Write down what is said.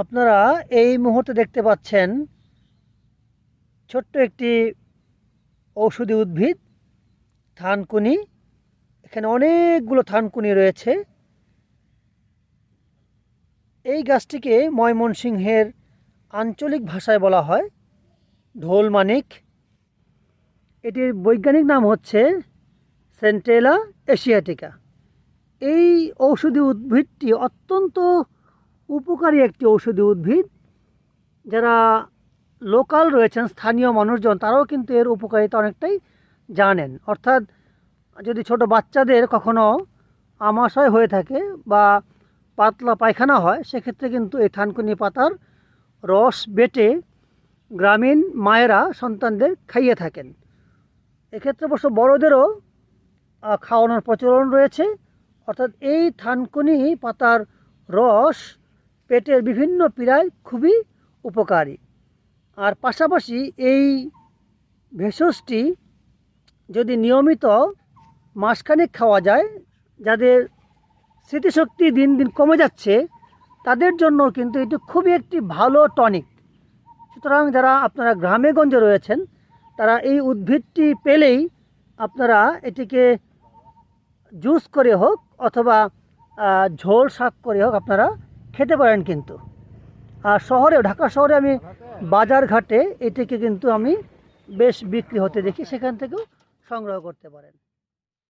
আপনারা এই মুহূর্তে দেখতে পাচ্ছেন ছোট্ট একটি ঔষধি উদ্ভিদ থানকুনি। এখানে অনেকগুলো থানকুনি রয়েছে। এই গাছটিকে ময়মনসিংহের আঞ্চলিক ভাষায় বলা হয় ঢোলমানিক। এটির বৈজ্ঞানিক নাম হচ্ছে সেন্ট্রেলা এশিয়াটিকা। এই ঔষধি উদ্ভিদটি অত্যন্ত উপকারী একটি ঔষধি উদ্ভিদ। যারা লোকাল রয়েছেন, স্থানীয় মানুষজন, তারাও কিন্তু এর উপকারিতা অনেকটাই জানেন। অর্থাৎ যদি ছোট বাচ্চাদের কখনো আমাশয় হয়ে থাকে বা পাতলা পায়খানা হয়, সেক্ষেত্রে কিন্তু এই থানকুনি পাতার রস বেটে গ্রামীণ মায়েরা সন্তানদের খাইয়ে থাকেন। এক্ষেত্রে অবশ্য বড়দেরও খাওয়ানোর প্রচলন রয়েছে। অর্থাৎ এই থানকুনি পাতার রস পেটের বিভিন্ন পীড়ায় খুবই উপকারী। আর পাশাপাশি এই ভেষজটি যদি নিয়মিত মাসখানেক খাওয়া যায়, যাদের স্মৃতিশক্তি দিন দিন কমে যাচ্ছে, তাদের জন্য কিন্তু এটি খুবই একটি ভালো টনিক। সুতরাং যারা আপনারা গ্রামে গঞ্জে রয়েছেন, তারা এই উদ্ভিদটি পেলেই আপনারা এটিকে জুস করে হোক অথবা ঝোল শাক করে হোক আপনারা খেতে পারেন। কিন্তু আর শহরেও, ঢাকা শহরে আমি বাজার ঘাটে এটিকে কিন্তু আমি বেশ বিক্রি হতে দেখি, সেখান থেকেও সংগ্রহ করতে পারেন।